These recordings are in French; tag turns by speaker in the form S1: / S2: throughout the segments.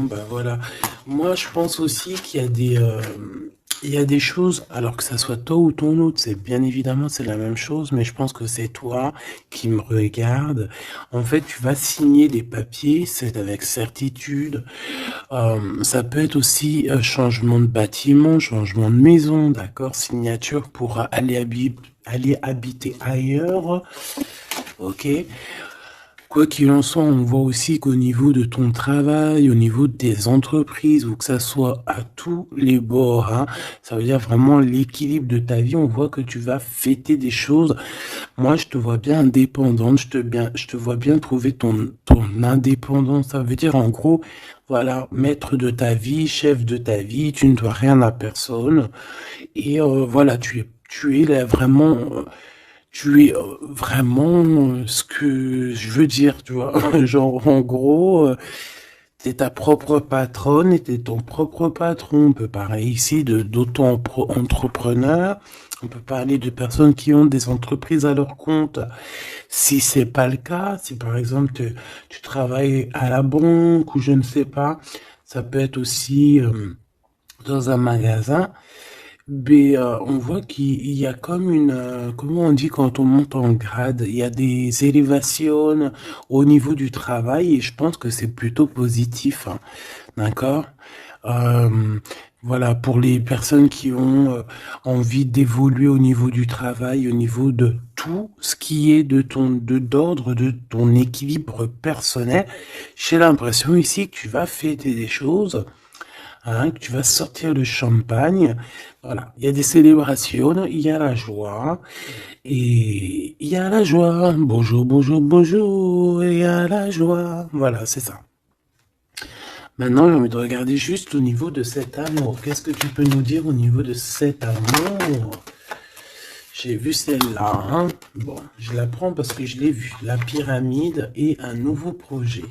S1: ben voilà. Moi, je pense aussi qu'il y a il y a des choses, alors que ça soit toi ou ton autre, c'est bien évidemment c'est la même chose, mais je pense que c'est toi qui me regarde. En fait, tu vas signer des papiers, c'est avec certitude. Ça peut être aussi changement de bâtiment, changement de maison, d'accord, signature pour aller habiter ailleurs, ok. Quoi qu'il en soit, on voit aussi qu'au niveau de ton travail, au niveau de tes entreprises, ou que ça soit à tous les bords, hein, ça veut dire vraiment l'équilibre de ta vie, on voit que tu vas fêter des choses. Moi, je te vois bien indépendante, je te vois bien trouver ton indépendance. Ça veut dire, en gros, voilà, maître de ta vie, chef de ta vie, tu ne dois rien à personne. Et voilà, tu es là vraiment, tu es vraiment ce que je veux dire, tu vois. Genre, en gros, t'es ta propre patronne et t'es ton propre patron. On peut parler ici de d'auto-entrepreneurs. On peut parler de personnes qui ont des entreprises à leur compte. Si c'est pas le cas, si par exemple tu travailles à la banque ou je ne sais pas, ça peut être aussi dans un magasin. Mais on voit qu'il y a comme comment on dit quand on monte en grade, il y a des élévations au niveau du travail et je pense que c'est plutôt positif, hein. D'accord? Euh, voilà, pour les personnes qui ont envie d'évoluer au niveau du travail, au niveau de tout ce qui est d'ordre de ton équilibre personnel, j'ai l'impression ici que tu vas fêter des choses, hein, que tu vas sortir le champagne. Voilà, il y a des célébrations, il y a la joie, et il y a la joie. Bonjour, bonjour, bonjour, et il y a la joie. Voilà, c'est ça. Maintenant, j'ai envie de regarder juste au niveau de cet amour. Qu'est-ce que tu peux nous dire au niveau de cet amour? J'ai vu celle-là, hein. Bon, je la prends parce que je l'ai vue. La pyramide et un nouveau projet.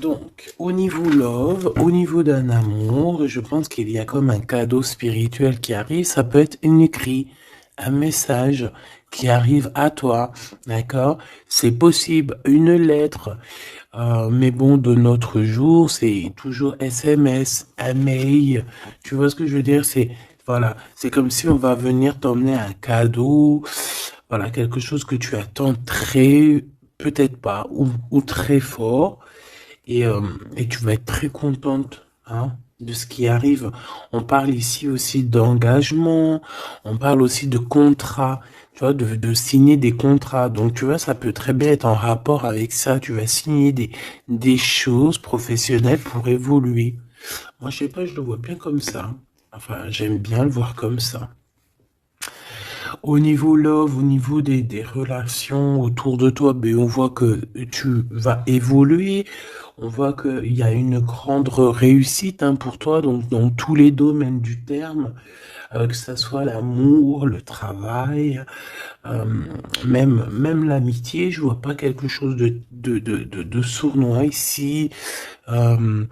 S1: Donc, au niveau love, au niveau d'un amour, je pense qu'il y a comme un cadeau spirituel qui arrive. Ça peut être un écrit, un message qui arrive à toi, d'accord? C'est possible, une lettre. Mais bon, de notre jour, c'est toujours SMS, un mail. Tu vois ce que je veux dire? Voilà, c'est comme si on va venir t'emmener un cadeau. Voilà, quelque chose que tu attends très, peut-être pas, ou très fort. Et tu vas être très contente, hein, de ce qui arrive. On parle ici aussi d'engagement, on parle aussi de contrat, tu vois, de signer des contrats. Donc, tu vois, ça peut très bien être en rapport avec ça. Tu vas signer des choses professionnelles pour évoluer. Moi, je sais pas, je le vois bien comme ça. Enfin, j'aime bien le voir comme ça. Au niveau love, au niveau des relations autour de toi, ben, on voit que tu vas évoluer. On voit qu'il y a une grande réussite, hein, pour toi, donc dans tous les domaines du terme, que ça soit l'amour, le travail, euh, même l'amitié. Je vois pas quelque chose de sournois ici. Euh,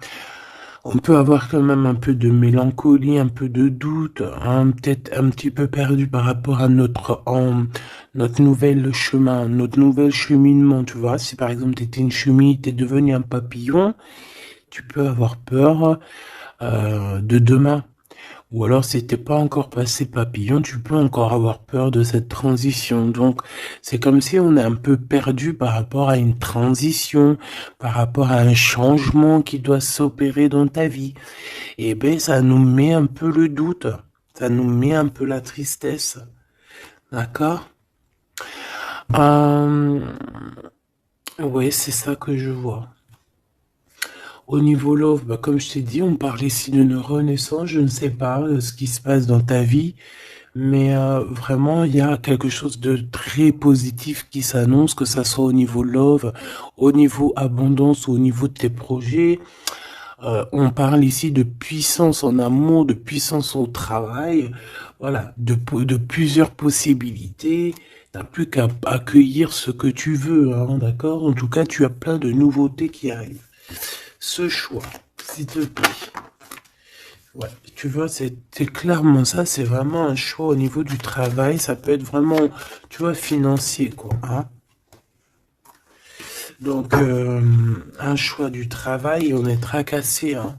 S1: on peut avoir quand même un peu de mélancolie, un peu de doute, hein, peut-être un petit peu perdu par rapport à notre nouvel chemin, notre nouvel cheminement, tu vois. Si par exemple tu étais une chenille, t'es devenu un papillon, tu peux avoir peur de demain. Ou alors, si t'es pas encore passé papillon, tu peux encore avoir peur de cette transition. Donc, c'est comme si on est un peu perdu par rapport à une transition, par rapport à un changement qui doit s'opérer dans ta vie. Et ben, ça nous met un peu le doute. Ça nous met un peu la tristesse. D'accord? Euh, ouais, c'est ça que je vois. Au niveau love, bah, comme je t'ai dit, on parle ici d'une renaissance. Je ne sais pas ce qui se passe dans ta vie, mais vraiment, il y a quelque chose de très positif qui s'annonce, que ça soit au niveau love, au niveau abondance, ou au niveau de tes projets. On parle ici de puissance en amour, de puissance au travail, voilà, de plusieurs possibilités. T'as plus qu'à accueillir ce que tu veux, hein, d'accord? En tout cas, tu as plein de nouveautés qui arrivent. Ce choix, s'il te plaît. Ouais, tu vois, c'est clairement ça, c'est vraiment un choix au niveau du travail, ça peut être vraiment, tu vois, financier, quoi, hein. Donc, un choix du travail, on est tracassé, hein.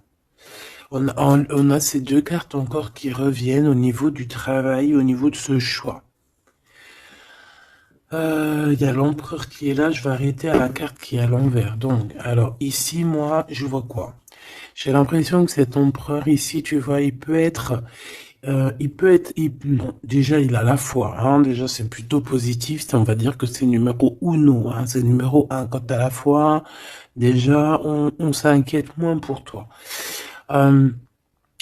S1: On a ces deux cartes encore qui reviennent au niveau du travail, au niveau de ce choix. Il y a l'empereur qui est là, je vais arrêter à la carte qui est à l'envers. Donc, alors ici, moi, je vois quoi? J'ai l'impression que cet empereur ici, tu vois, bon, déjà il a la foi, hein, déjà c'est plutôt positif, on va dire que c'est numéro uno, hein, c'est numéro un. Quand t'as la foi, déjà on s'inquiète moins pour toi.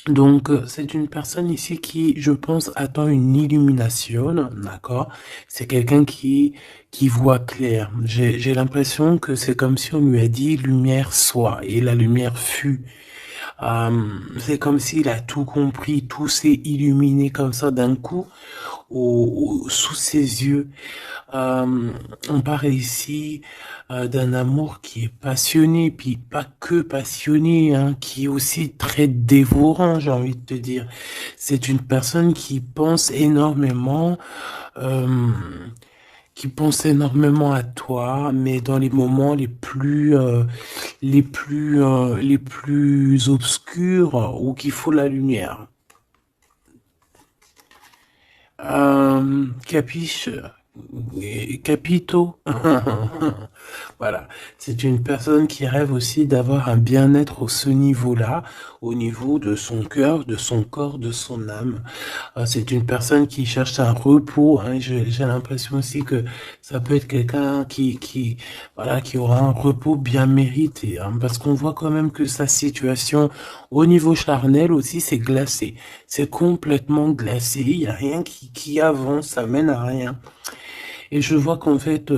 S1: Donc, c'est une personne ici qui, je pense, attend une illumination, d'accord? C'est quelqu'un qui voit clair. J'ai l'impression que c'est comme si on lui a dit lumière soit, et la lumière fut. C'est comme s'il a tout compris, tout s'est illuminé comme ça d'un coup, sous ses yeux. On parle ici d'un amour qui est passionné, puis pas que passionné, hein, qui est aussi très dévorant, j'ai envie de te dire. C'est une personne euh, qui pense énormément à toi, mais dans les moments les plus obscurs où qu'il faut la lumière. Capiche? Capito? Voilà. C'est une personne qui rêve aussi d'avoir un bien-être au ce niveau-là, au niveau de son cœur, de son corps, de son âme. C'est une personne qui cherche un repos, hein. J'ai l'impression aussi que ça peut être quelqu'un voilà, qui aura un repos bien mérité, hein, parce qu'on voit quand même que sa situation au niveau charnel aussi, c'est glacé. C'est complètement glacé. Il n'y a rien qui avance, ça mène à rien. Et je vois qu'en fait,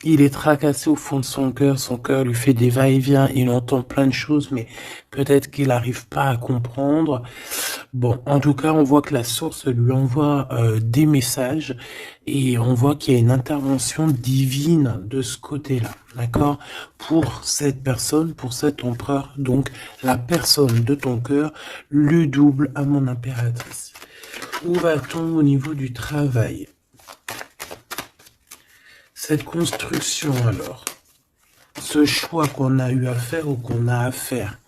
S1: il est tracassé au fond de son cœur lui fait des va-et-vient, il entend plein de choses, mais peut-être qu'il n'arrive pas à comprendre. Bon, en tout cas, on voit que la source lui envoie des messages et on voit qu'il y a une intervention divine de ce côté-là, d'accord? Pour cette personne, pour cet empereur, donc la personne de ton cœur, le double à mon impératrice. Où va-t-on au niveau du travail? Cette construction alors, ce choix qu'on a eu à faire ou qu'on a à faire.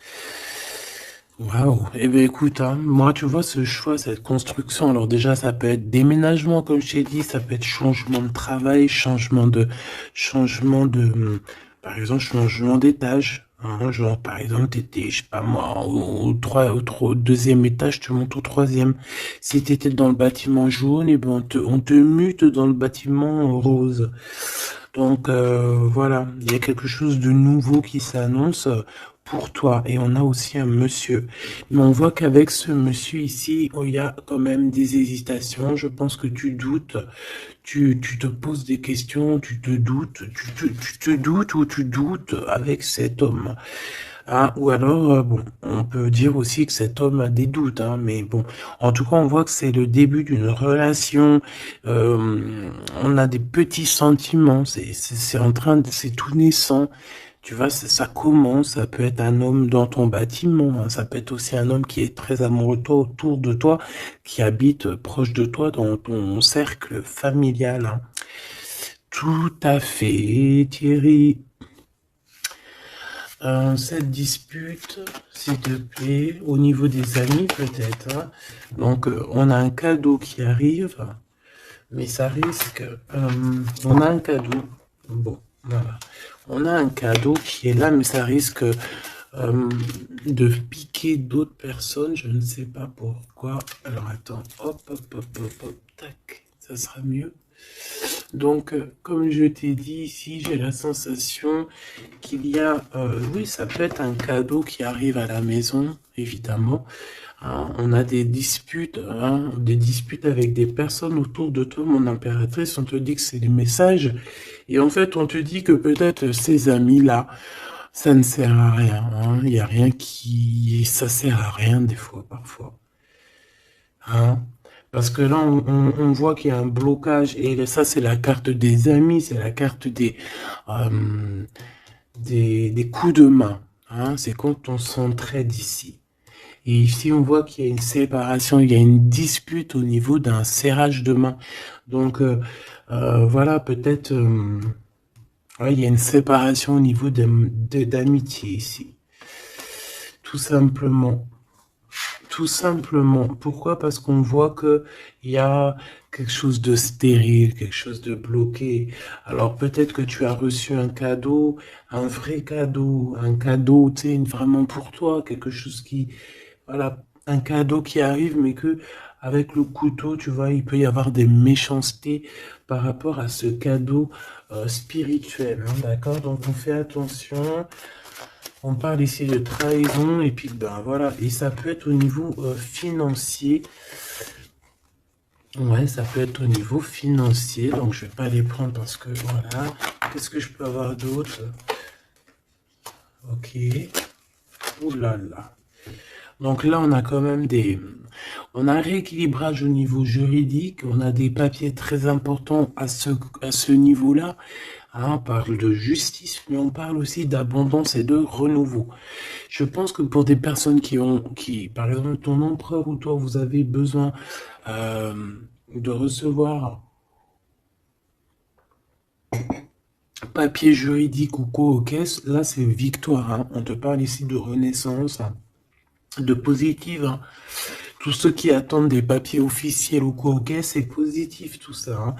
S1: Waouh. Eh bien écoute, hein, moi tu vois ce choix, cette construction, alors déjà ça peut être déménagement comme je t'ai dit, ça peut être changement de travail, par exemple changement d'étage. Hein, genre par exemple t'étais, je sais pas moi, au deuxième étage, tu montes au troisième. Si t'étais dans le bâtiment jaune, et ben on te mute dans le bâtiment rose. Donc voilà, il y a quelque chose de nouveau qui s'annonce pour toi. Et on a aussi un monsieur. Mais on voit qu'avec ce monsieur ici, il y a quand même des hésitations. Je pense que tu doutes, tu te poses des questions, tu te doutes, tu te doutes ou tu doutes avec cet homme. Ah, ou alors, bon, on peut dire aussi que cet homme a des doutes, hein, mais bon, en tout cas, on voit que c'est le début d'une relation. On a des petits sentiments, c'est tout naissant. Tu vois, ça commence, ça peut être un homme dans ton bâtiment, hein, ça peut être aussi un homme qui est très amoureux de toi, autour de toi, qui habite proche de toi dans ton cercle familial, hein. Tout à fait, Thierry. Cette dispute, s'il te plaît, au niveau des amis peut-être, hein. Donc, on a un cadeau qui arrive, mais ça risque... on a un cadeau. Bon, voilà. On a un cadeau qui est là, mais ça risque de piquer d'autres personnes. Je ne sais pas pourquoi. Alors, attends. Hop, hop, hop, hop, hop. Tac. Ça sera mieux. Donc, comme je t'ai dit ici, j'ai la sensation qu'il y a, oui, ça peut être un cadeau qui arrive à la maison, évidemment. Hein, on a des disputes, hein, avec des personnes autour de toi, mon impératrice. On te dit que c'est des messages, et en fait, on te dit que peut-être ces amis-là, ça ne sert à rien. Hein, il n'y a rien ça sert à rien des fois, parfois. Hein? Parce que là, on voit qu'il y a un blocage, et ça, c'est la carte des amis, c'est la carte euh, des coups de main. Hein? C'est quand on s'entraide ici. Et ici, on voit qu'il y a une séparation, il y a une dispute au niveau d'un serrage de main. Donc, voilà, peut-être Ouais, il y a une séparation au niveau d'amitié ici. Tout simplement. Tout simplement. Pourquoi? Parce qu'on voit que il y a quelque chose de stérile, quelque chose de bloqué. Alors peut-être que tu as reçu un cadeau, un vrai cadeau, un cadeau, tu sais, vraiment pour toi, quelque chose qui, voilà, un cadeau qui arrive, mais que avec le couteau, tu vois, il peut y avoir des méchancetés par rapport à ce cadeau spirituel, hein, d'accord? Donc on fait attention. On parle ici de trahison et puis ben voilà, et ça peut être au niveau financier. Ouais, ça peut être au niveau financier, donc je vais pas les prendre parce que voilà. Qu'est-ce que je peux avoir d'autre? Ok. Ouh là là. Donc là, on a quand même on a un rééquilibrage au niveau juridique, on a des papiers très importants à ce niveau-là. Hein, on parle de justice, mais on parle aussi d'abondance et de renouveau. Je pense que pour des personnes par exemple, ton empereur ou toi, vous avez besoin euh, de recevoir papier juridique ou quoi aux caisses, là c'est victoire. Hein. On te parle ici de renaissance, hein, de positive. Hein. Tous ceux qui attendent des papiers officiels ou quoi aux caisses, c'est positif tout ça. Hein.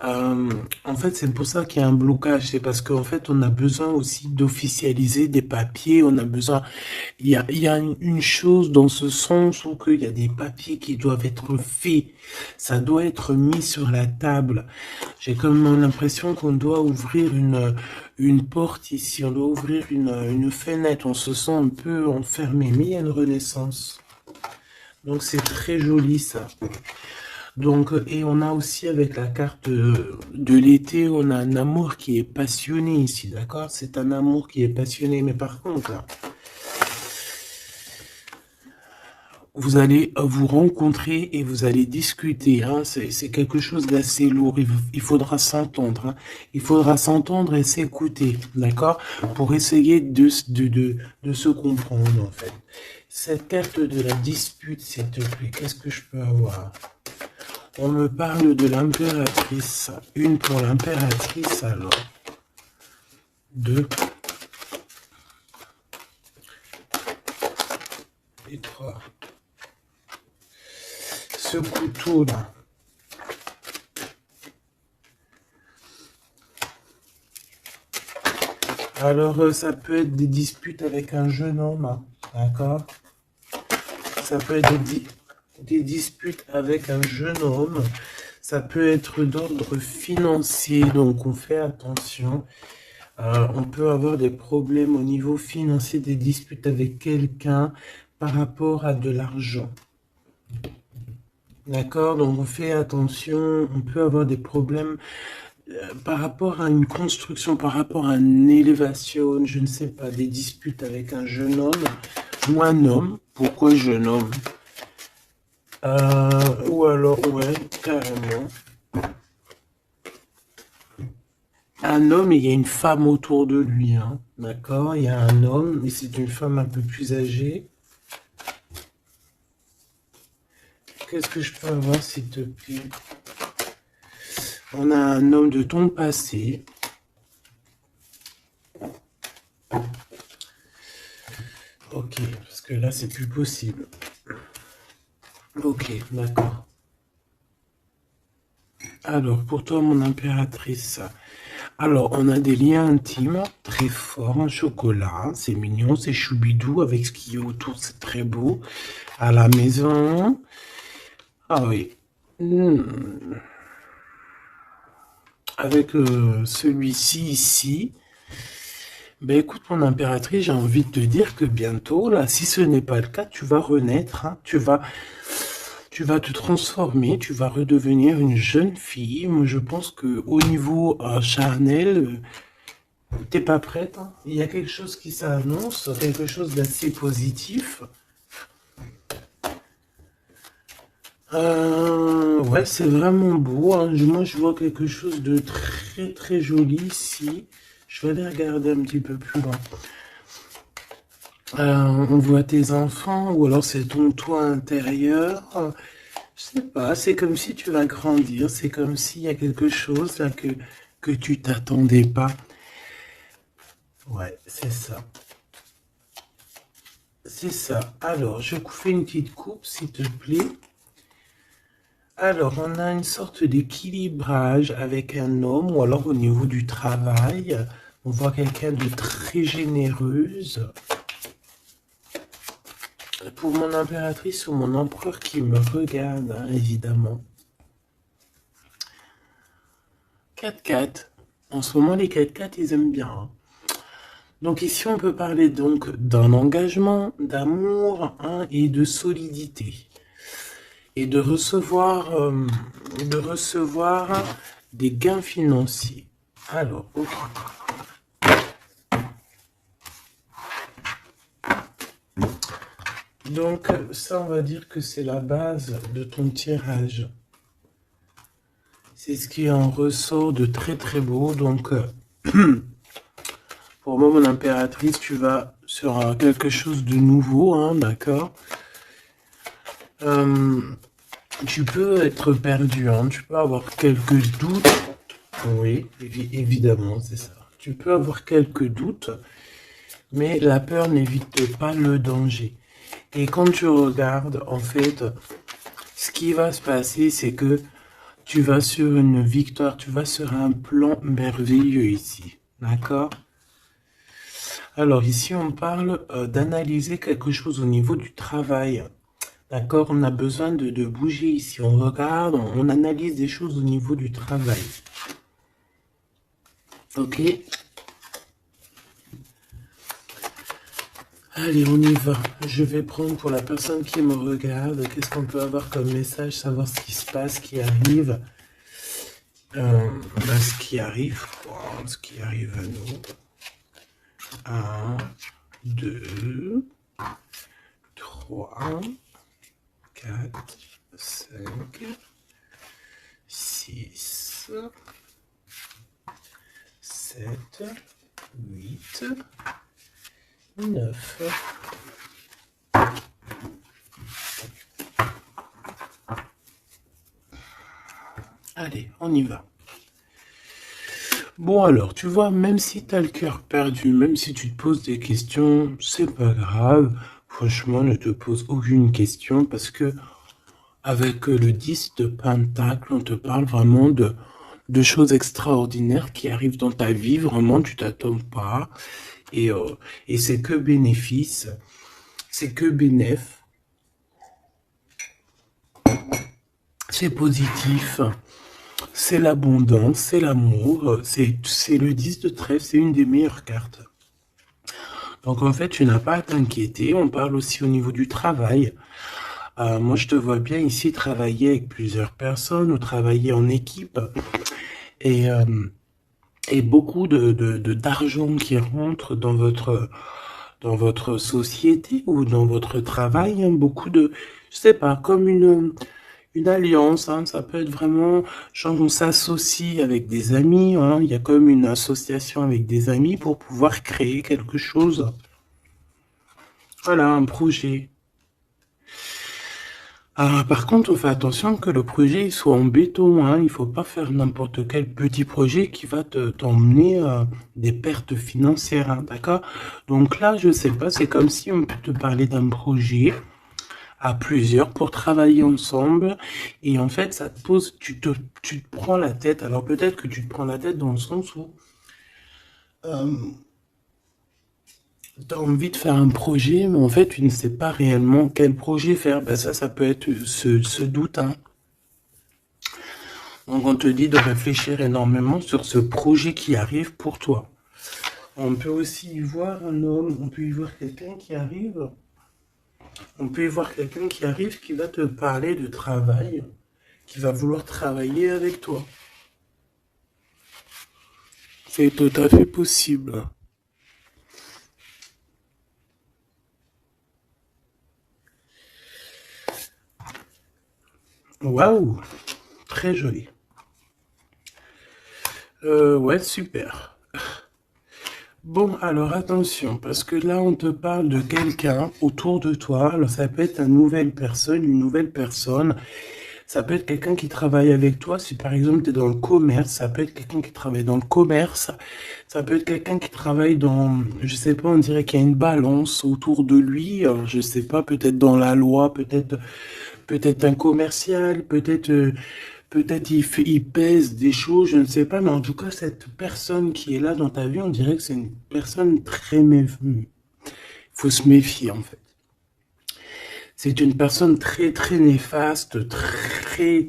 S1: Euh, En fait, c'est pour ça qu'il y a un blocage. C'est parce qu'en fait, on a besoin aussi d'officialiser des papiers. On a besoin. Il y a une chose dans ce sens où il y a des papiers qui doivent être faits. Ça doit être mis sur la table. J'ai comme l'impression qu'on doit ouvrir une porte ici. On doit ouvrir une fenêtre. On se sent un peu enfermé. Mais il y a une renaissance. Donc c'est très joli ça. Donc, et on a aussi avec la carte de l'été, on a un amour qui est passionné ici, d'accord? C'est un amour qui est passionné, mais par contre, là, vous allez vous rencontrer et vous allez discuter, hein? C'est quelque chose d'assez lourd, il faudra s'entendre, hein? Il faudra s'entendre et s'écouter, d'accord? Pour essayer de se comprendre, en fait. Cette carte de la dispute, s'il te plaît, qu'est-ce que je peux avoir? On me parle de l'impératrice. Une pour l'impératrice, alors. Deux. Et trois. Ce couteau-là. Alors, ça peut être des disputes avec un jeune homme, hein, d'accord? Ça peut être des disputes avec un jeune homme. Ça peut être d'ordre financier, donc on fait attention. On peut avoir des problèmes au niveau financier, des disputes avec quelqu'un par rapport à de l'argent. D'accord? Donc on fait attention, on peut avoir des problèmes par rapport à une construction, par rapport à une élévation, je ne sais pas, des disputes avec un jeune homme ou un homme. Pourquoi jeune homme? Ou alors, ouais, carrément. Un homme et il y a une femme autour de lui, hein. D'accord? Il y a un homme et c'est une femme un peu plus âgée. Qu'est-ce que je peux avoir, s'il te plaît? On a un homme de ton passé. Ok, parce que là, c'est plus possible. Ok, d'accord. Alors, pour toi, mon impératrice. Alors, on a des liens intimes très forts, un chocolat, c'est mignon, c'est choubidou, avec ce qui est autour, c'est très beau. À la maison. Ah oui. Avec celui-ci ici. Ben écoute, mon impératrice, j'ai envie de te dire que bientôt, là, si ce n'est pas le cas, tu vas renaître, hein, tu vas te transformer, tu vas redevenir une jeune fille. Moi, je pense que au niveau charnel, t'es pas prête, hein. Il y a quelque chose qui s'annonce, quelque chose d'assez positif. Ouais, c'est vraiment beau, hein. Moi, je vois quelque chose de très très joli ici. Je vais aller regarder un petit peu plus loin. On voit tes enfants, ou alors c'est ton toit intérieur. Je sais pas, c'est comme si tu vas grandir, c'est comme s'il y a quelque chose là que tu t'attendais pas. Ouais, c'est ça. C'est ça. Alors, je vous fais une petite coupe, s'il te plaît. Alors, on a une sorte d'équilibrage avec un homme, ou alors au niveau du travail. On voit quelqu'un de très généreuse. Pour mon impératrice ou mon empereur qui me regarde, hein, évidemment. 4x4. En ce moment, les 4x4, ils aiment bien, hein. Donc ici, on peut parler donc d'un engagement, d'amour, hein, et de solidité. Et de recevoir des gains financiers. Alors, ok. Donc ça, on va dire que c'est la base de ton tirage. C'est ce qui en ressort de très très beau. Donc, pour moi, mon impératrice, tu vas sur quelque chose de nouveau, hein, d'accord. Tu peux être perdu, hein, tu peux avoir quelques doutes. Oui, évidemment, c'est ça. Tu peux avoir quelques doutes, mais la peur n'évite pas le danger. Et quand tu regardes, en fait, ce qui va se passer, c'est que tu vas sur une victoire, tu vas sur un plan merveilleux ici. D'accord? Alors ici, on parle d'analyser quelque chose au niveau du travail. D'accord? On a besoin de bouger ici. On regarde, on analyse des choses au niveau du travail. Ok? Allez, on y va. Je vais prendre pour la personne qui me regarde. Qu'est-ce qu'on peut avoir comme message? Savoir ce qui se passe, ce qui arrive. Ce qui arrive. Wow, ce qui arrive à nous. 1, 2, 3, 4, 5, 6, 7, 8, 9. Allez, on y va. Bon alors, tu vois, même si tu as le cœur perdu, même si tu te poses des questions, c'est pas grave. Franchement, ne te pose aucune question parce que avec le 10 de Pentacle, on te parle vraiment de choses extraordinaires qui arrivent dans ta vie. Vraiment, tu t'attends pas. Et c'est que bénéfice. C'est que bénéf. C'est positif. C'est l'abondance, c'est l'amour, c'est le 10 de trèfle, c'est une des meilleures cartes. Donc en fait, tu n'as pas à t'inquiéter. On parle aussi au niveau du travail. Moi, je te vois bien ici travailler avec plusieurs personnes ou travailler en équipe. Et, et beaucoup d'argent qui rentre dans votre société ou dans votre travail. Hein, beaucoup de, je sais pas, comme une alliance, hein, ça peut être vraiment, genre on s'associe avec des amis, hein, il y a comme une association avec des amis pour pouvoir créer quelque chose. Voilà, un projet. Par contre, on fait attention que le projet il soit en béton, hein, il faut pas faire n'importe quel petit projet qui va t'emmener des pertes financières, hein, d'accord? Donc là, je sais pas, c'est comme si on peut te parler d'un projet à plusieurs pour travailler ensemble et en fait ça te pose, tu te prends la tête. Alors peut-être que tu te prends la tête dans le sens où tu as envie de faire un projet mais en fait tu ne sais pas réellement quel projet faire. Ben ça peut être ce doute, hein. Donc on te dit de réfléchir énormément sur ce projet qui arrive pour toi. On peut aussi y voir un homme, on peut y voir quelqu'un qui arrive. On peut y voir quelqu'un qui arrive qui va te parler de travail, qui va vouloir travailler avec toi. C'est tout à fait possible. Waouh, très joli. Ouais, super. Bon, alors attention, parce que là, on te parle de quelqu'un autour de toi. Alors, ça peut être une nouvelle personne. Ça peut être quelqu'un qui travaille avec toi. Si par exemple tu es dans le commerce, ça peut être quelqu'un qui travaille dans le commerce. Ça peut être quelqu'un qui travaille dans, je sais pas, on dirait qu'il y a une balance autour de lui. Je sais pas, peut-être dans la loi, peut-être un commercial, peut-être il pèse des choses, je ne sais pas. Mais en tout cas, cette personne qui est là dans ta vie, on dirait que c'est une personne très il faut se méfier en fait. C'est une personne très très néfaste, très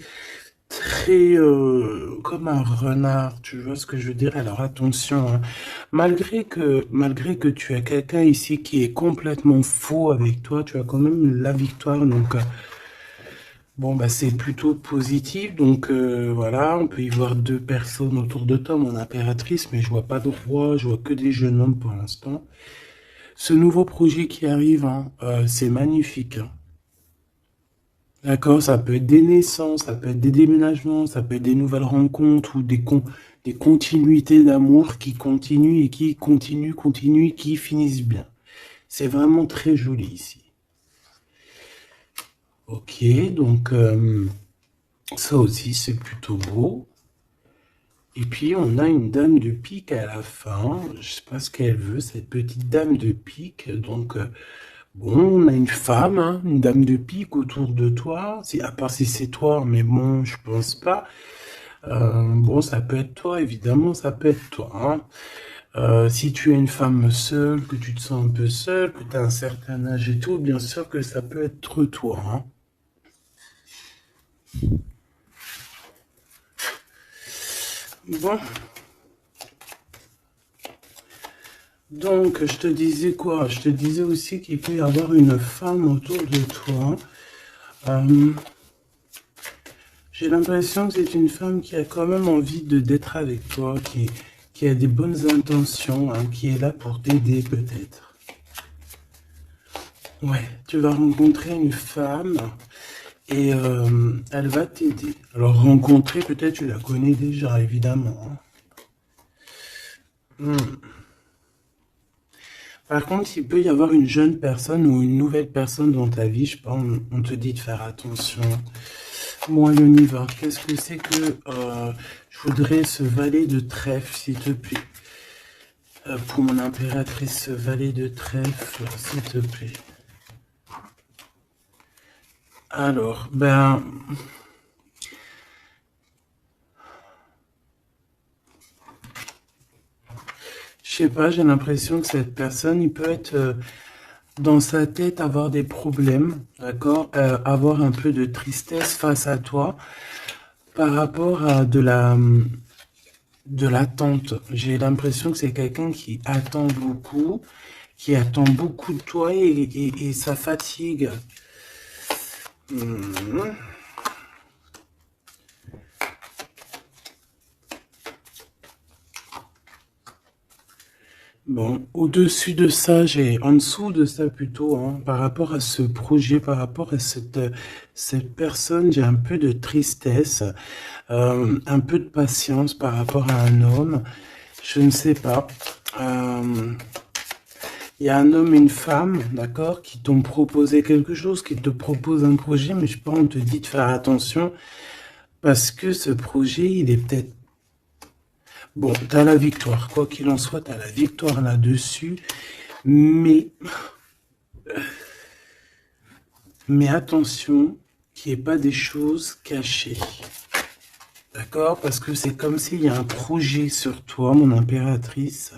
S1: comme un renard, tu vois ce que je veux dire? Alors attention, hein. Malgré que tu as quelqu'un ici qui est complètement faux avec toi, tu as quand même la victoire. Donc bon bah c'est plutôt positif. Donc voilà, on peut y voir deux personnes autour de toi, mon impératrice, mais je vois pas de roi, je vois que des jeunes hommes pour l'instant. Ce nouveau projet qui arrive, hein, c'est magnifique, hein. D'accord, ça peut être des naissances, ça peut être des déménagements, ça peut être des nouvelles rencontres ou des continuités d'amour qui continuent et qui continuent et qui finissent bien. C'est vraiment très joli ici. Ok, donc ça aussi c'est plutôt beau. Et puis on a une dame de pique à la fin. Je sais pas ce qu'elle veut, cette petite dame de pique. Donc bon, on a une femme, hein, une dame de pique autour de toi. Si, à part si c'est toi, mais bon, je pense pas. Bon, ça peut être toi, évidemment, ça peut être toi, hein. Si tu es une femme seule, que tu te sens un peu seule, que tu as un certain âge et tout, bien sûr que ça peut être toi, hein. Bon, donc je te disais quoi? Je te disais aussi qu'il peut y avoir une femme autour de toi. Euh, j'ai l'impression que c'est une femme qui a quand même envie d'être avec toi, qui a des bonnes intentions, hein, qui est là pour t'aider peut-être. Ouais, tu vas rencontrer une femme et elle va t'aider. Alors rencontrer, peut-être tu la connais déjà, évidemment, hein. Par contre, il peut y avoir une jeune personne ou une nouvelle personne dans ta vie, je sais pas, on te dit de faire attention. Bon, allez, on y va. Qu'est-ce que c'est que je voudrais ce valet de trèfle, s'il te plaît. Pour mon impératrice, ce valet de trèfle, s'il te plaît. Alors, ben, je sais pas, j'ai l'impression que cette personne, il peut être dans sa tête avoir des problèmes, d'accord? Avoir un peu de tristesse face à toi par rapport à de l'attente. J'ai l'impression que c'est quelqu'un qui attend beaucoup, qui attend beaucoup de toi et ça fatigue. Mhm. Bon, au-dessus de ça, en dessous de ça plutôt, hein, par rapport à ce projet, par rapport à cette personne, j'ai un peu de tristesse, un peu de patience par rapport à un homme. Je ne sais pas. Euh, Il y a un homme et une femme, d'accord, qui t'ont proposé quelque chose, qui te proposent un projet, mais je sais pas, on te dit de faire attention parce que ce projet, il est peut-être... Bon, t'as la victoire, quoi qu'il en soit, t'as la victoire là-dessus, mais, mais attention qu'il n'y ait pas des choses cachées, d'accord? Parce que c'est comme s'il y a un projet sur toi, mon impératrice.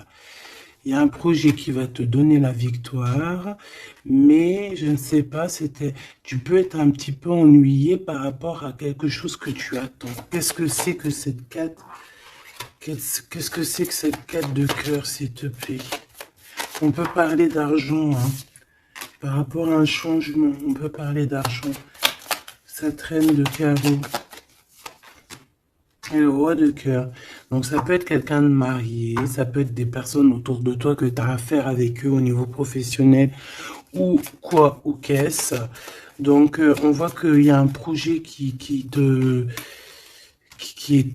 S1: Il y a un projet qui va te donner la victoire, mais je ne sais pas, tu peux être un petit peu ennuyé par rapport à quelque chose que tu attends. Qu'est-ce que c'est que cette quête? Qu'est-ce que c'est que cette quête de cœur, s'il te plaît? On peut parler d'argent, hein. Par rapport à un changement, on peut parler d'argent. Ça traîne de carreau. Et le roi de cœur. Donc ça peut être quelqu'un de marié, ça peut être des personnes autour de toi que tu as affaire avec eux au niveau professionnel ou quoi ou qu'est-ce. Donc on voit qu'il y a un projet qui est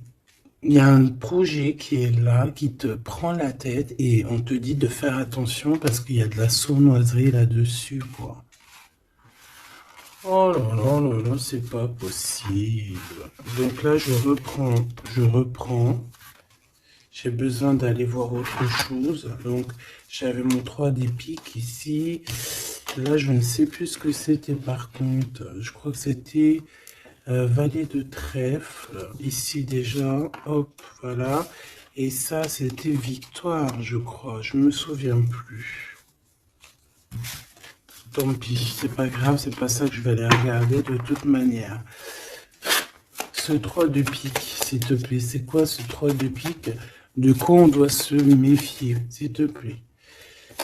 S1: il y a un projet qui est là, qui te prend la tête et on te dit de faire attention parce qu'il y a de la sournoiserie là-dessus, quoi. Oh là là là là, c'est pas possible. Donc là, je reprends. J'ai besoin d'aller voir autre chose. Donc, j'avais mon 3 des piques ici. Là, je ne sais plus ce que c'était par contre. Je crois que c'était valet de trèfle. Ici déjà, hop, voilà. Et ça, c'était victoire, je crois. Je me souviens plus. Tant pis, c'est pas grave, c'est pas ça que je vais aller regarder de toute manière. Ce 3 de pique, s'il te plaît, c'est quoi ce 3 de pique? De quoi on doit se méfier, s'il te plaît?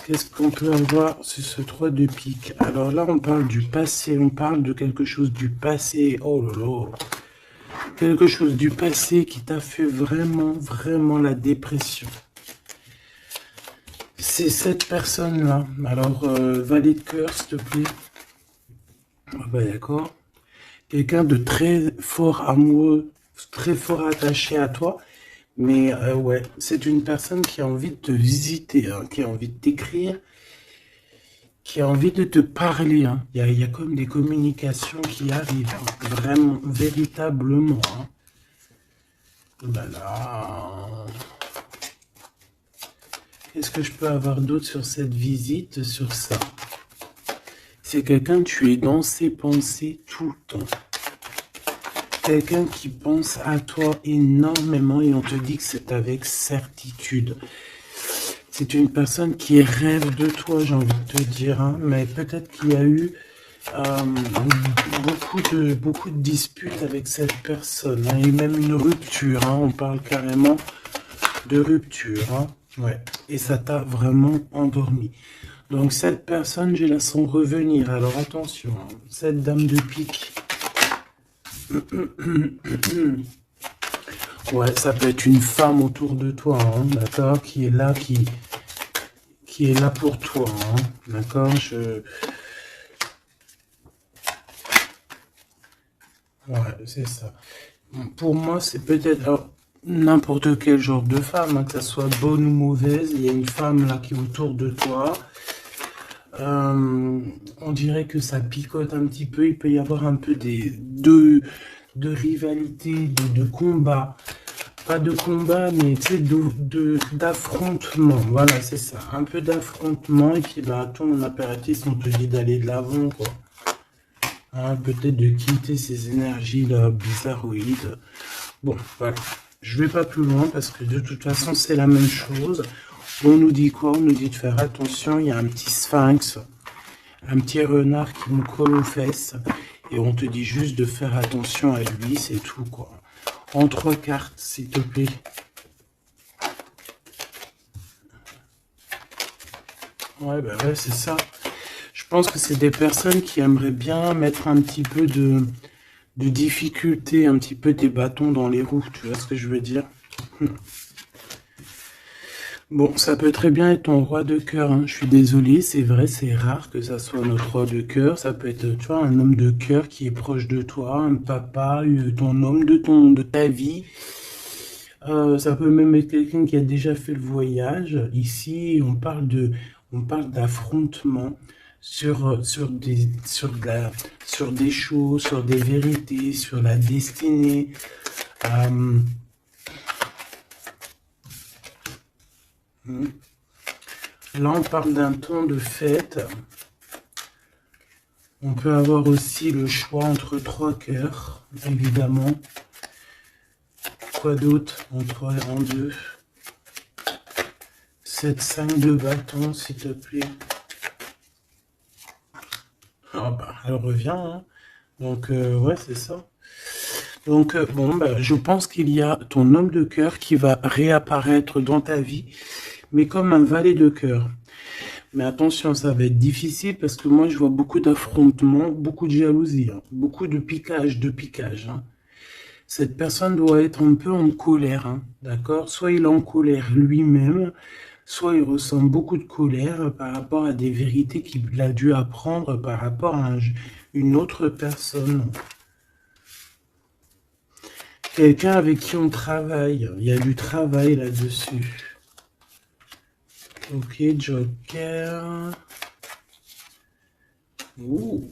S1: Qu'est-ce qu'on peut avoir sur ce 3 de pique? Alors là, on parle du passé, on parle de quelque chose du passé. Oh là là! Quelque chose du passé qui t'a fait vraiment, vraiment la dépression. C'est cette personne-là. Alors, valet de cœur, s'il te plaît. Ah bah d'accord. Quelqu'un de très fort amoureux, très fort attaché à toi. Mais ouais, c'est une personne qui a envie de te visiter, hein, qui a envie de t'écrire, qui a envie de te parler. Hein. Il y a comme des communications qui arrivent, hein, vraiment, véritablement. Hein. Ben là, qu'est-ce que je peux avoir d'autre sur cette visite, sur ça? C'est quelqu'un, tu es dans ses pensées tout le temps. Quelqu'un qui pense à toi énormément et on te dit que c'est avec certitude. C'est une personne qui rêve de toi, j'ai envie de te dire, hein, mais peut-être qu'il y a eu beaucoup de disputes avec cette personne, hein, et même une rupture, hein, on parle carrément de rupture, hein, ouais, et ça t'a vraiment endormi. Donc cette personne, je la sens revenir, alors attention, hein, cette dame de pique, ouais, ça peut être une femme autour de toi, hein, d'accord, qui est là pour toi, hein, d'accord, ouais, c'est ça. Pour moi, c'est peut-être n'importe quel genre de femme, hein, que ça soit bonne ou mauvaise, il y a une femme là qui est autour de toi. On dirait que ça picote un petit peu, il peut y avoir un peu de rivalité, de combat. Pas de combat, mais tu sais, d'affrontement. Voilà, c'est ça. Un peu d'affrontement. Et puis, bah, ton apéritif, on te dit d'aller de l'avant, quoi. Hein, peut-être de quitter ces énergies-là bizarroïdes. Bon, voilà. Je vais pas plus loin parce que de toute façon, c'est la même chose. On nous dit quoi? On nous dit de faire attention. Il y a un petit sphinx, un petit renard qui nous colle aux fesses. Et on te dit juste de faire attention à lui, c'est tout, quoi. En 3 cartes, s'il te plaît. Ouais, bah ouais, c'est ça. Je pense que c'est des personnes qui aimeraient bien mettre un petit peu de difficulté, un petit peu des bâtons dans les roues, tu vois ce que je veux dire? Bon, ça peut très bien être ton roi de cœur, hein. Je suis désolé, c'est vrai, c'est rare que ça soit notre roi de cœur. Ça peut être, tu vois, un homme de cœur qui est proche de toi, un papa, ton homme de ta vie. Ça peut même être quelqu'un qui a déjà fait le voyage. Ici, on parle d'affrontement sur des choses, sur des vérités, sur la destinée. Euh, Là, on parle d'un temps de fête. On peut avoir aussi le choix entre 3 cœurs, évidemment. Quoi d'autre? En 3 et en 2. 7, 5 de bâton, s'il te plaît. Ah bah, elle revient, hein. Donc, ouais, c'est ça. Donc, bon, bah, je pense qu'il y a ton homme de cœur qui va réapparaître dans ta vie, mais comme un valet de cœur. Mais attention, ça va être difficile parce que moi, je vois beaucoup d'affrontements, beaucoup de jalousie, hein, beaucoup de piquage. Hein. Cette personne doit être un peu en colère, hein, d'accord? Soit il est en colère lui-même, soit il ressent beaucoup de colère par rapport à des vérités qu'il a dû apprendre par rapport à une autre personne. Quelqu'un avec qui on travaille, il y a du travail là-dessus. Ok, Joker. Ouh.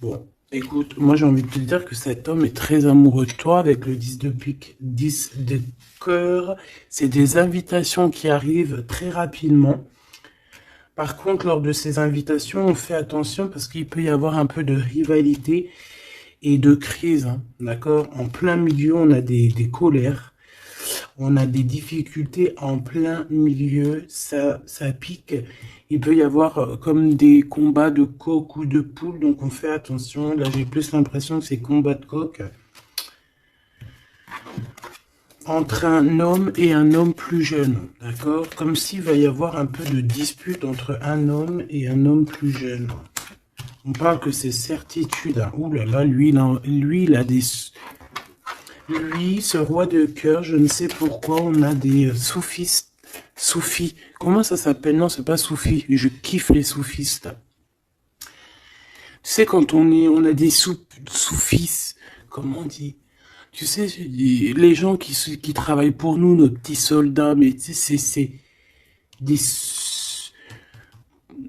S1: Bon, écoute, moi j'ai envie de te dire que cet homme est très amoureux de toi avec le 10 de pique, 10 de cœur. C'est des invitations qui arrivent très rapidement. Par contre, lors de ces invitations, on fait attention parce qu'il peut y avoir un peu de rivalité et de crise, hein, d'accord? En plein milieu, on a des colères, on a des difficultés en plein milieu, ça pique. Il peut y avoir comme des combats de coq ou de poule, donc on fait attention. Là, j'ai plus l'impression que c'est combat de coq entre un homme et un homme plus jeune, d'accord? Comme s'il va y avoir un peu de dispute entre un homme et un homme plus jeune. On parle que c'est certitude. Hein. Ouh là là, lui, il a des... Lui, ce roi de cœur, je ne sais pourquoi, on a des soufistes. Soufis. Comment ça s'appelle? Non, c'est pas soufis. Je kiffe les soufistes. Tu sais, quand on a des soufis, comment on dit? Tu sais, les gens qui travaillent pour nous, nos petits soldats, mais tu sais, c'est des...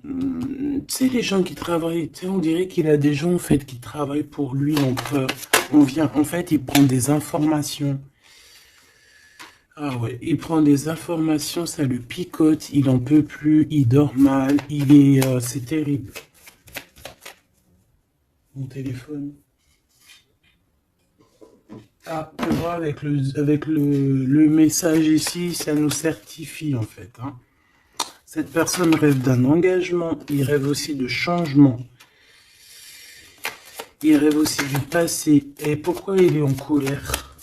S1: Tu sais, les gens qui travaillent, tu sais, on dirait qu'il a des gens, en fait, qui travaillent pour lui, en fait, il prend des informations. Ah ouais, il prend des informations, ça le picote, il en peut plus, il dort mal, c'est terrible. Mon téléphone. Ah, tu vois, avec le message ici, ça nous certifie, en fait, hein. Cette personne rêve d'un engagement, il rêve aussi de changement. Il rêve aussi du passé. Et pourquoi il est en colère?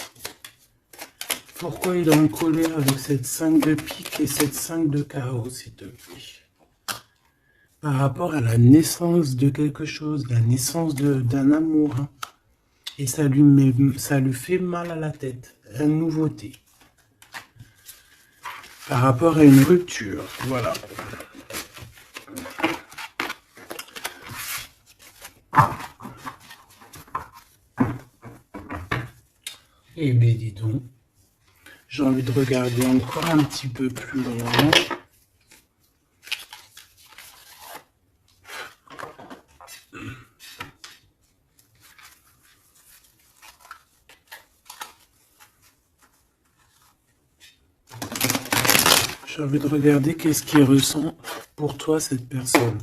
S1: Pourquoi il est en colère avec cette 5 de pique et cette 5 de carreau, s'il te plaît? Par rapport à la naissance de quelque chose, la naissance d'un amour. Hein. Et ça lui fait mal à la tête. Une nouveauté. Par rapport à une rupture. Voilà. Eh bien, dis donc. J'ai envie de regarder encore un petit peu plus loin. J'ai envie de regarder qu'est-ce qui ressent pour toi cette personne.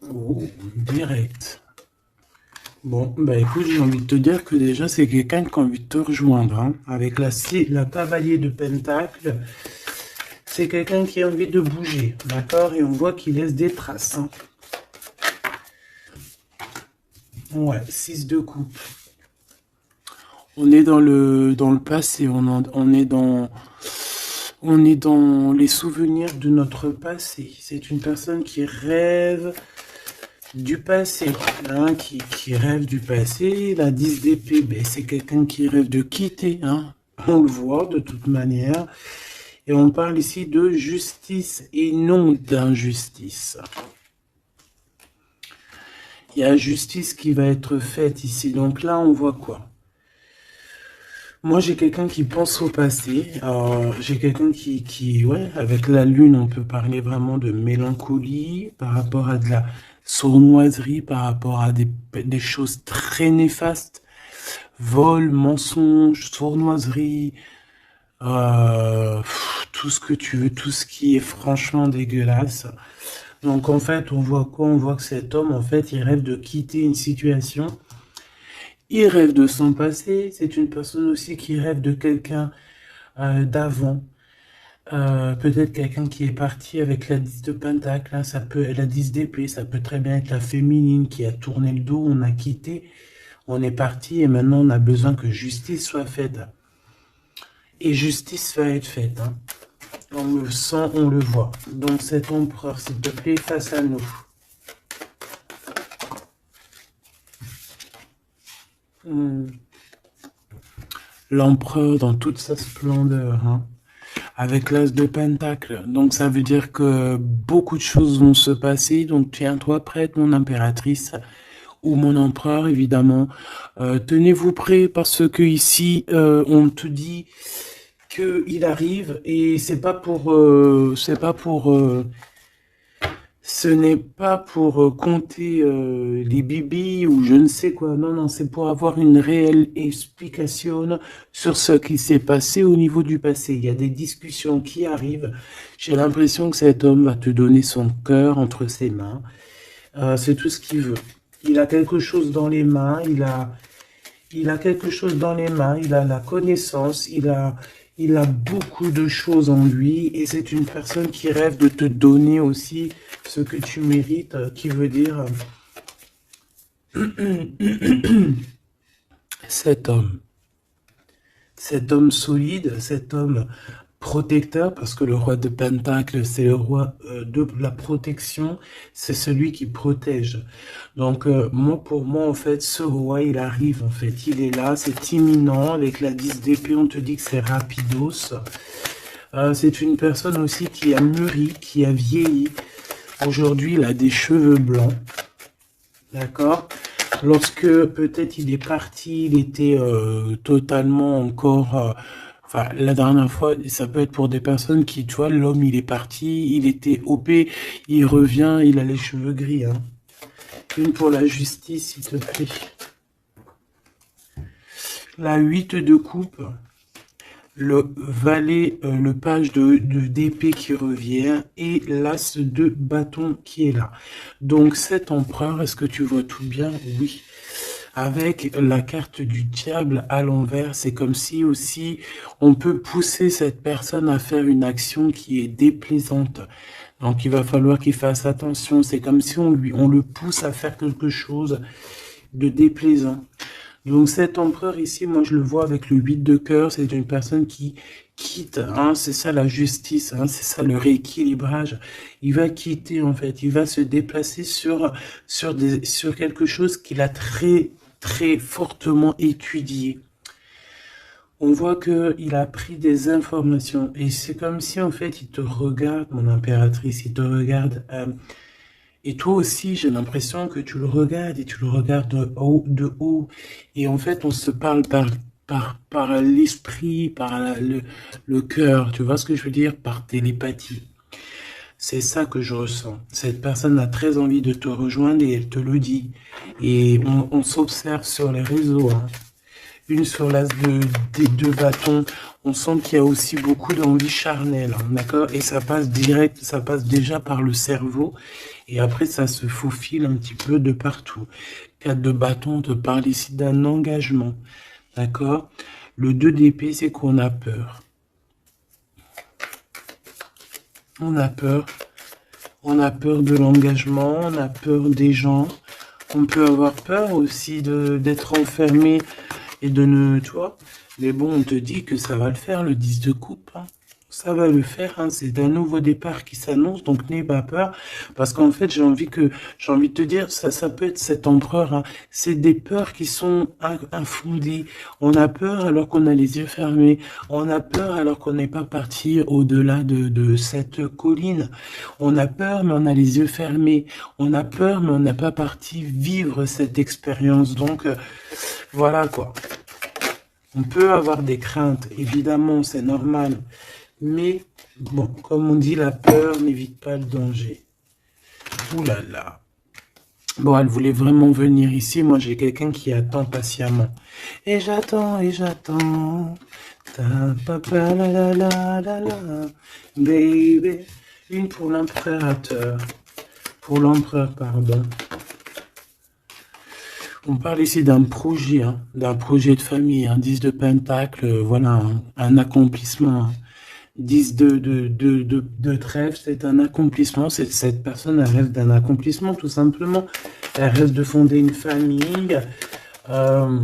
S1: Oh, direct. Bon, bah écoute, j'ai envie de te dire que déjà, c'est quelqu'un qui a envie de te rejoindre. Hein. Avec la cavalier de pentacle, c'est quelqu'un qui a envie de bouger, d'accord? Et on voit qu'il laisse des traces. Hein. Ouais, 6 de coupe. On est dans le passé, on est dans les souvenirs de notre passé. C'est une personne qui rêve du passé, hein, qui rêve du passé. La 10 d'épée, ben, c'est quelqu'un qui rêve de quitter, hein. On le voit de toute manière. Et on parle ici de justice et non d'injustice. Il y a justice qui va être faite ici. Donc là, on voit quoi? Moi, j'ai quelqu'un qui pense au passé. J'ai quelqu'un ouais, avec la lune, on peut parler vraiment de mélancolie par rapport à de la sournoiserie, par rapport à des choses très néfastes. Vol, mensonge, sournoiserie, tout ce que tu veux, tout ce qui est franchement dégueulasse. Donc, en fait, on voit quoi? On voit que cet homme, en fait, il rêve de quitter une situation. Il rêve de son passé, c'est une personne aussi qui rêve de quelqu'un d'avant. Peut-être quelqu'un qui est parti avec la 10 de pentacle, hein, ça peut, la 10 d'épée, ça peut très bien être la féminine qui a tourné le dos, on a quitté, on est parti et maintenant on a besoin que justice soit faite. Et justice va être faite. Hein. On le sent, on le voit. Donc cet empereur, s'il te plaît, face à nous. L'empereur dans toute sa splendeur, hein, avec l'as de pentacle. Donc ça veut dire que beaucoup de choses vont se passer. Donc tiens-toi prête, mon impératrice, ou mon empereur, évidemment. Tenez-vous prêts parce que ici, on te dit qu'il arrive et c'est pas pour Ce n'est pas pour compter les bibis ou je ne sais quoi. Non, non, c'est pour avoir une réelle explication sur ce qui s'est passé au niveau du passé. Il y a des discussions qui arrivent. J'ai l'impression que cet homme va te donner son cœur entre ses mains. C'est tout ce qu'il veut. Il a quelque chose dans les mains. Il a quelque chose dans les mains. Il a la connaissance. Il a beaucoup de choses en lui et c'est une personne qui rêve de te donner aussi ce que tu mérites, qui veut dire cet homme, cet homme solide, cet homme protecteur, parce que le roi de Pentacle, c'est le roi de la protection, c'est celui qui protège. Donc, moi, pour moi, en fait, ce roi, il arrive, en fait, il est là, c'est imminent, avec la 10 d'épée, on te dit que c'est rapidos. C'est une personne aussi qui a mûri, qui a vieilli. Aujourd'hui, il a des cheveux blancs, d'accord? Lorsque peut-être il est parti, il était totalement encore... Enfin, la dernière fois, ça peut être pour des personnes qui, tu vois, l'homme, il est parti, il était OP, il revient, il a les cheveux gris. Hein. Une pour la justice, s'il te plaît. La 8 de coupe. Le valet, le page d'épée qui revient et l'as de bâton qui est là. Donc cet empereur, est-ce que tu vois tout bien? Oui. Avec la carte du diable à l'envers, c'est comme si aussi on peut pousser cette personne à faire une action qui est déplaisante. Donc il va falloir qu'il fasse attention. C'est comme si on le pousse à faire quelque chose de déplaisant. Donc cet empereur ici, moi je le vois avec le 8 de cœur, c'est une personne qui quitte, hein, c'est ça la justice, hein, c'est ça le rééquilibrage. Il va quitter en fait, il va se déplacer sur quelque chose qu'il a très fortement étudié. On voit qu'il a pris des informations et c'est comme si en fait il te regarde, mon impératrice, il te regarde. Et toi aussi, j'ai l'impression que tu le regardes et tu le regardes de haut. Et en fait, on se parle par l'esprit, par le cœur. Tu vois ce que je veux dire? Par télépathie. C'est ça que je ressens. Cette personne a très envie de te rejoindre et elle te le dit. Et on s'observe sur les réseaux. Hein. Une sur l'as des deux bâtons. On sent qu'il y a aussi beaucoup d'envie charnelle, hein, d'accord? Et ça passe direct, ça passe déjà par le cerveau. Et après, ça se faufile un petit peu de partout. 4 de bâton, on te parle ici d'un engagement, d'accord? Le 2 d'épée, c'est qu'on a peur. On a peur. On a peur de l'engagement, on a peur des gens. On peut avoir peur aussi d'être enfermé et de ne, tu vois. Mais bon, on te dit que ça va le faire, le 10 de coupe. Hein. Ça va le faire, hein. C'est un nouveau départ qui s'annonce, donc n'aie pas peur. Parce qu'en fait, j'ai envie de te dire, ça peut être cet empereur. Hein. C'est des peurs qui sont infondées. On a peur alors qu'on a les yeux fermés. On a peur alors qu'on n'est pas parti au-delà de cette colline. On a peur, mais on a les yeux fermés. On a peur, mais on n'est pas parti vivre cette expérience. Donc, voilà quoi. On peut avoir des craintes, évidemment, c'est normal. Mais, bon, comme on dit, la peur n'évite pas le danger. Ouh là là. Bon, elle voulait vraiment venir ici. Moi, j'ai quelqu'un qui attend patiemment. Et j'attends, et j'attends. Ta papa la la la la la. Baby. Une pour l'impérateur. Pour l'empereur, pardon. On parle ici d'un projet, hein, d'un projet de famille, un 10 de pentacle, voilà, un accomplissement. Hein. 10 de trèfle, c'est un accomplissement. Cette personne, elle rêve d'un accomplissement, tout simplement. Elle rêve de fonder une famille. Voilà,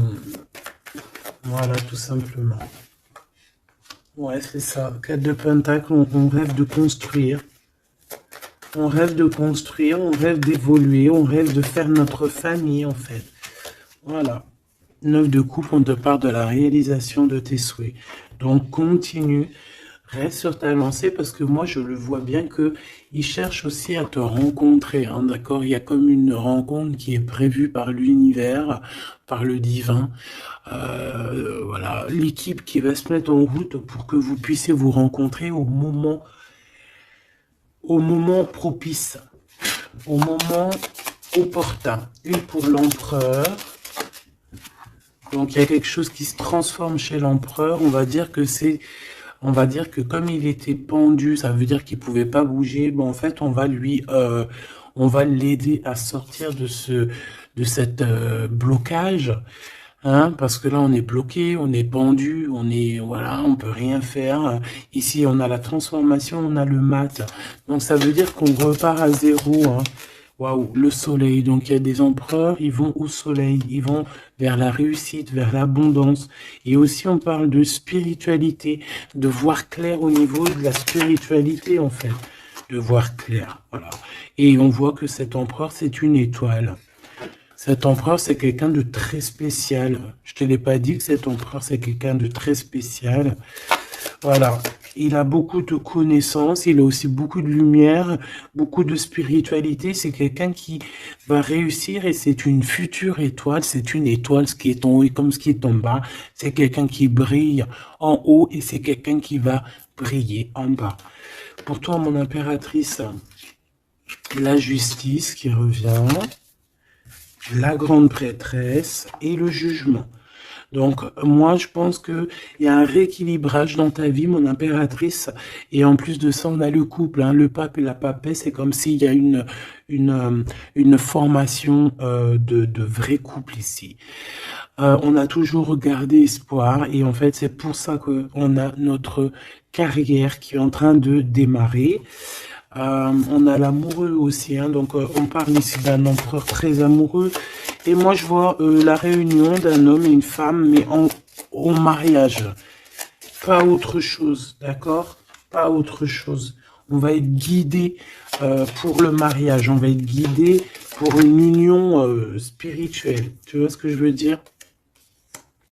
S1: tout simplement. Ouais, c'est ça. 4 de pentacle, on rêve de construire. On rêve de construire, on rêve d'évoluer, on rêve de faire notre famille, en fait. Voilà. 9 de coupe, on te parle de la réalisation de tes souhaits. Donc, continue. Reste sur ta lancée parce que moi, je le vois bien que il cherche aussi à te rencontrer. Hein, d'accord? Il y a comme une rencontre qui est prévue par l'univers, par le divin. Voilà. L'équipe qui va se mettre en route pour que vous puissiez vous rencontrer au moment propice. au moment opportun. Une pour l'empereur. Donc il y a quelque chose qui se transforme chez l'empereur. On va dire que comme il était pendu, ça veut dire qu'il pouvait pas bouger. Bon, en fait, on va l'aider à sortir de cette blocage. Hein, parce que là, on est bloqué, on est pendu, voilà, on peut rien faire. Ici, on a la transformation, on a le mat. Donc, ça veut dire qu'on repart à zéro. Hein. Waouh, le soleil. Donc, il y a des empereurs, ils vont au soleil, ils vont vers la réussite, vers l'abondance. Et aussi, on parle de spiritualité, de voir clair au niveau de la spiritualité, en fait. De voir clair, voilà. Et on voit que cet empereur, c'est une étoile. Cet empereur, c'est quelqu'un de très spécial. Je te l'ai pas dit que cet empereur, c'est quelqu'un de très spécial. Voilà. Il a beaucoup de connaissances, il a aussi beaucoup de lumière, beaucoup de spiritualité. C'est quelqu'un qui va réussir et c'est une future étoile. C'est une étoile, ce qui est en haut et comme ce qui est en bas. C'est quelqu'un qui brille en haut et c'est quelqu'un qui va briller en bas. Pour toi, mon impératrice, la justice qui revient, la grande prêtresse et le jugement. Donc, moi, je pense qu'il y a un rééquilibrage dans ta vie, mon impératrice. Et en plus de ça, on a le couple, hein, le pape et la papesse. C'est comme s'il y a une formation de vrai couple ici. On a toujours gardé espoir. Et en fait, c'est pour ça qu'on a notre carrière qui est en train de démarrer. On a l'amoureux aussi, hein, donc on parle ici d'un empereur très amoureux. Et moi, je vois la réunion d'un homme et une femme, mais au mariage. Pas autre chose, d'accord? Pas autre chose. On va être guidé pour le mariage. On va être guidé pour une union spirituelle. Tu vois ce que je veux dire?